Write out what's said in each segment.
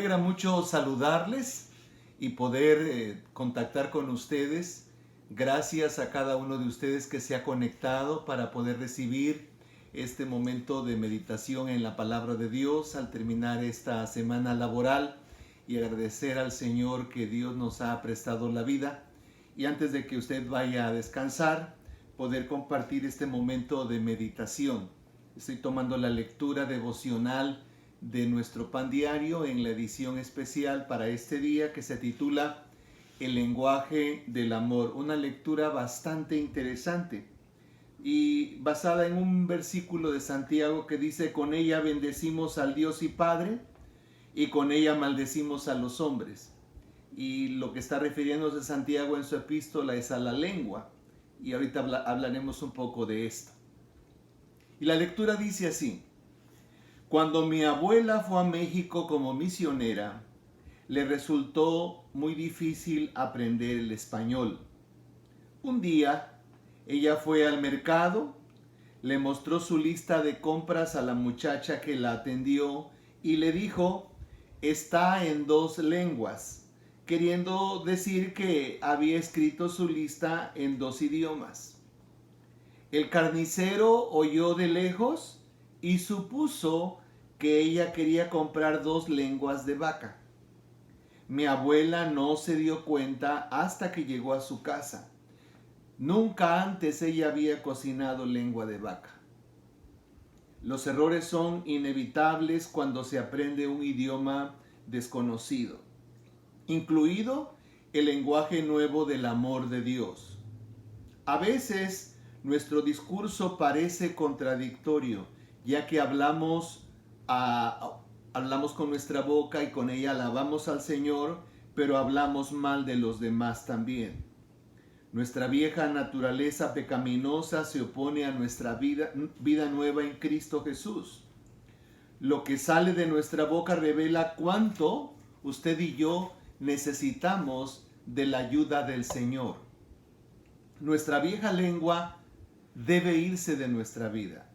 alegra mucho saludarles y poder contactar con ustedes. Gracias a cada uno de ustedes que se ha conectado para poder recibir este momento de meditación en la palabra de Dios al terminar esta semana laboral y agradecer al Señor que Dios nos ha prestado la vida. Y antes de que usted vaya a descansar, poder compartir este momento de meditación. Estoy tomando la lectura devocional de nuestro pan diario en la edición especial para este día que se titula El lenguaje del amor. Una lectura bastante interesante y basada en un versículo de Santiago que dice: con ella bendecimos al Dios y Padre y con ella maldecimos a los hombres. Y lo que está refiriéndose Santiago en su epístola es a la lengua. Y ahorita hablaremos un poco de esto. Y la lectura dice así: cuando mi abuela fue a México como misionera, le resultó muy difícil aprender el español. Un día, ella fue al mercado, le mostró su lista de compras a la muchacha que la atendió y le dijo: está en 2 lenguas, queriendo decir que había escrito su lista en 2 idiomas. El carnicero oyó de lejos y supuso que ella quería comprar 2 lenguas de vaca. Mi abuela no se dio cuenta hasta que llegó a su casa. Nunca antes ella había cocinado lengua de vaca. Los errores son inevitables cuando se aprende un idioma desconocido, incluido el lenguaje nuevo del amor de Dios. A veces nuestro discurso parece contradictorio, ya que hablamos con nuestra boca y con ella alabamos al Señor, pero hablamos mal de los demás también. Nuestra vieja naturaleza pecaminosa se opone a nuestra vida nueva en Cristo Jesús. Lo que sale de nuestra boca revela cuánto usted y yo necesitamos de la ayuda del Señor. Nuestra vieja lengua debe irse de nuestra vida.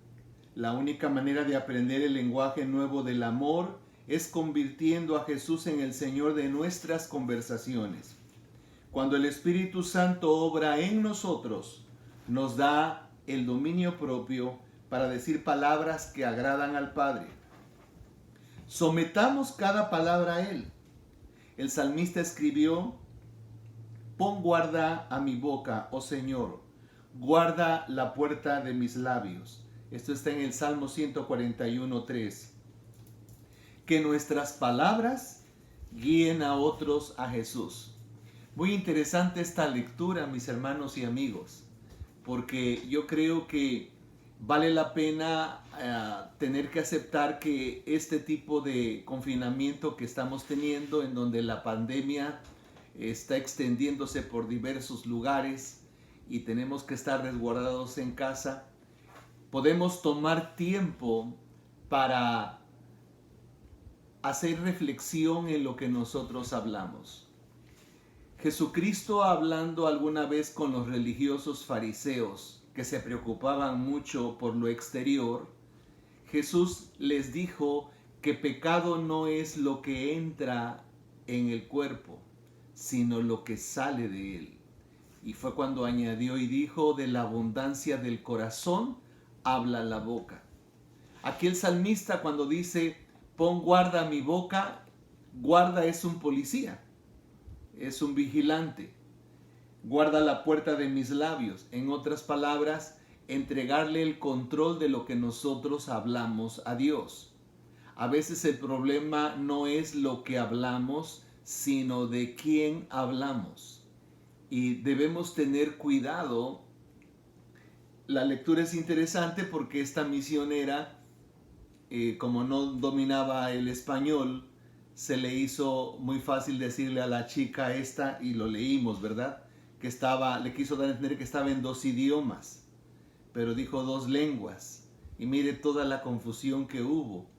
La única manera de aprender el lenguaje nuevo del amor es convirtiendo a Jesús en el Señor de nuestras conversaciones. Cuando el Espíritu Santo obra en nosotros, nos da el dominio propio para decir palabras que agradan al Padre. Sometamos cada palabra a Él. El salmista escribió: pon guarda a mi boca, oh Señor, guarda la puerta de mis labios. Esto está en el Salmo 141:3. Que nuestras palabras guíen a otros a Jesús. Muy interesante esta lectura, mis hermanos y amigos, porque yo creo que vale la pena tener que aceptar que este tipo de confinamiento que estamos teniendo, en donde la pandemia está extendiéndose por diversos lugares y tenemos que estar resguardados en casa, podemos tomar tiempo para hacer reflexión en lo que nosotros hablamos. Jesucristo, hablando alguna vez con los religiosos fariseos que se preocupaban mucho por lo exterior, Jesús les dijo que pecado no es lo que entra en el cuerpo, sino lo que sale de él. Y fue cuando añadió y dijo: de la abundancia del corazón habla la boca. Aquí el salmista, cuando dice pon guarda a mi boca, guarda es un policía, es un vigilante. Guarda la puerta de mis labios. En otras palabras, entregarle el control de lo que nosotros hablamos a Dios. A veces el problema no es lo que hablamos, sino de quién hablamos. Y debemos tener cuidado. La lectura es interesante porque esta misionera, como no dominaba el español, se le hizo muy fácil decirle a la chica esta, y lo leímos, ¿verdad?, que le quiso dar a entender que estaba en 2 idiomas, pero dijo 2 lenguas. Y mire toda la confusión que hubo.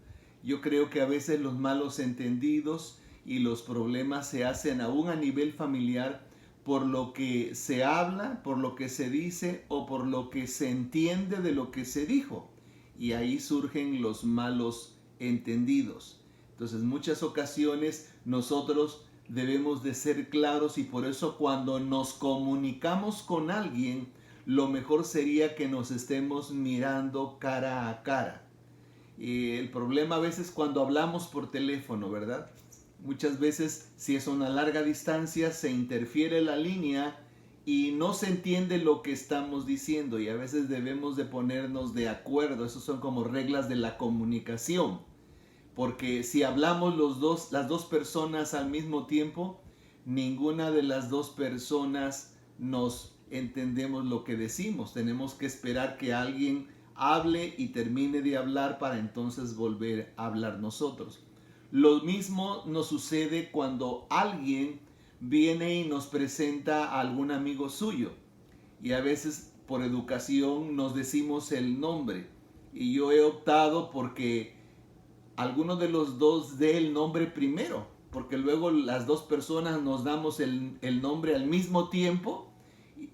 Yo creo que a veces los malos entendidos y los problemas se hacen aún a nivel familiar por lo que se habla, por lo que se dice o por lo que se entiende de lo que se dijo. Y ahí surgen los malos entendidos. Entonces, muchas ocasiones nosotros debemos de ser claros y por eso cuando nos comunicamos con alguien, lo mejor sería que nos estemos mirando cara a cara. El problema a veces cuando hablamos por teléfono, ¿verdad? Muchas veces si es una larga distancia se interfiere la línea y no se entiende lo que estamos diciendo y a veces debemos de ponernos de acuerdo. Esas son como reglas de la comunicación. Porque si hablamos las dos personas al mismo tiempo, ninguna de las dos personas nos entendemos lo que decimos. Tenemos que esperar que alguien hable y termine de hablar para entonces volver a hablar nosotros. Lo mismo nos sucede cuando alguien viene y nos presenta a algún amigo suyo. Y a veces por educación nos decimos el nombre. Y yo he optado porque alguno de los dos dé el nombre primero, porque luego las dos personas nos damos el nombre al mismo tiempo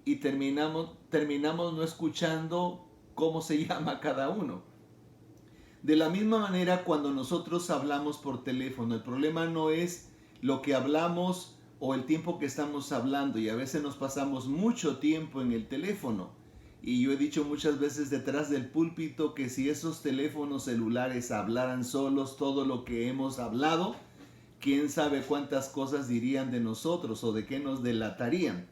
y terminamos no escuchando cómo se llama cada uno. De la misma manera, cuando nosotros hablamos por teléfono, el problema no es lo que hablamos o el tiempo que estamos hablando, y a veces nos pasamos mucho tiempo en el teléfono. Y yo he dicho muchas veces detrás del púlpito que si esos teléfonos celulares hablaran solos todo lo que hemos hablado, quién sabe cuántas cosas dirían de nosotros o de qué nos delatarían.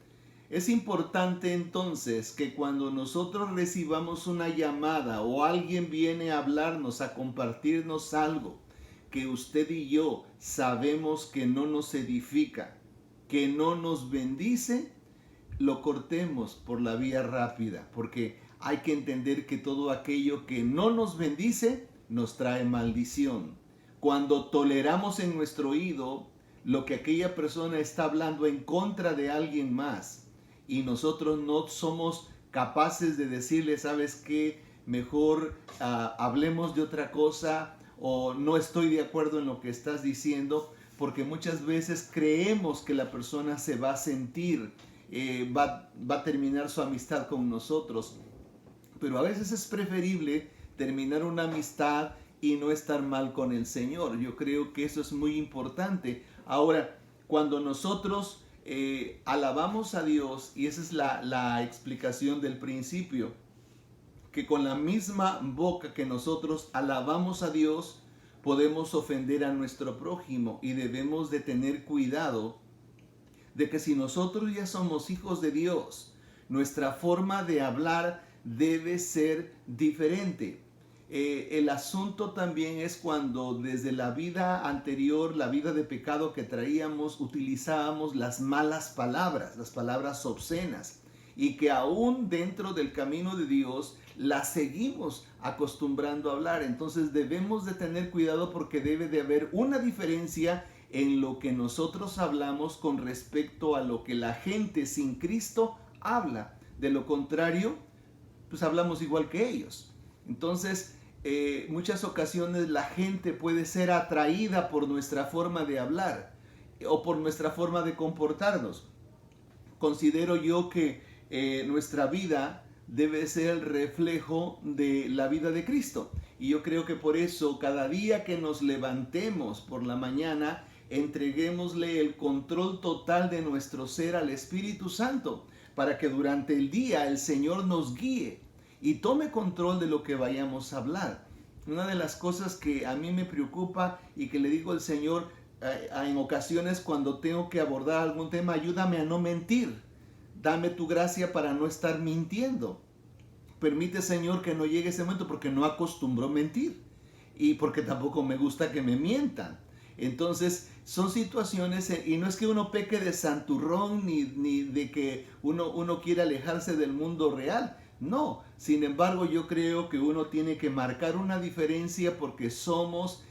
Es importante entonces que cuando nosotros recibamos una llamada o alguien viene a hablarnos, a compartirnos algo que usted y yo sabemos que no nos edifica, que no nos bendice, lo cortemos por la vía rápida, porque hay que entender que todo aquello que no nos bendice nos trae maldición. Cuando toleramos en nuestro oído lo que aquella persona está hablando en contra de alguien más y nosotros no somos capaces de decirle, ¿sabes qué? Mejor hablemos de otra cosa, o no estoy de acuerdo en lo que estás diciendo, porque muchas veces creemos que la persona se va a sentir va a terminar su amistad con nosotros. Pero a veces es preferible terminar una amistad y no estar mal con el Señor. Yo creo que eso es muy importante. Ahora, cuando nosotros alabamos a Dios, y esa es la explicación del principio, que con la misma boca que nosotros alabamos a Dios, podemos ofender a nuestro prójimo y debemos de tener cuidado de que si nosotros ya somos hijos de Dios, nuestra forma de hablar debe ser diferente. El asunto también es cuando desde la vida anterior, la vida de pecado que traíamos, utilizábamos las malas palabras, las palabras obscenas, y que aún dentro del camino de Dios las seguimos acostumbrando a hablar. Entonces debemos de tener cuidado porque debe de haber una diferencia en lo que nosotros hablamos con respecto a lo que la gente sin Cristo habla. De lo contrario, pues hablamos igual que ellos. Entonces, muchas ocasiones la gente puede ser atraída por nuestra forma de hablar o por nuestra forma de comportarnos. Considero yo que nuestra vida debe ser el reflejo de la vida de Cristo. Y yo creo que por eso cada día que nos levantemos por la mañana, entreguémosle el control total de nuestro ser al Espíritu Santo, para que durante el día el Señor nos guíe y tome control de lo que vayamos a hablar. Una de las cosas que a mí me preocupa y que le digo al Señor en ocasiones cuando tengo que abordar algún tema, ayúdame a no mentir. Dame tu gracia para no estar mintiendo. Permite, Señor, que no llegue ese momento porque no acostumbro mentir y porque tampoco me gusta que me mientan. Entonces son situaciones, y no es que uno peque de santurrón ni de que uno quiera alejarse del mundo real. No, sin embargo yo creo que uno tiene que marcar una diferencia porque somos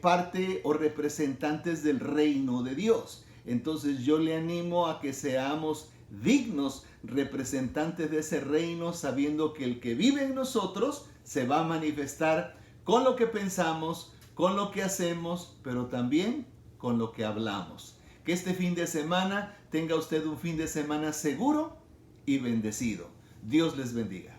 parte o representantes del reino de Dios. Entonces yo le animo a que seamos dignos representantes de ese reino, sabiendo que el que vive en nosotros se va a manifestar con lo que pensamos, con lo que hacemos, pero también con lo que hablamos. Que este fin de semana tenga usted un fin de semana seguro y bendecido. Dios les bendiga.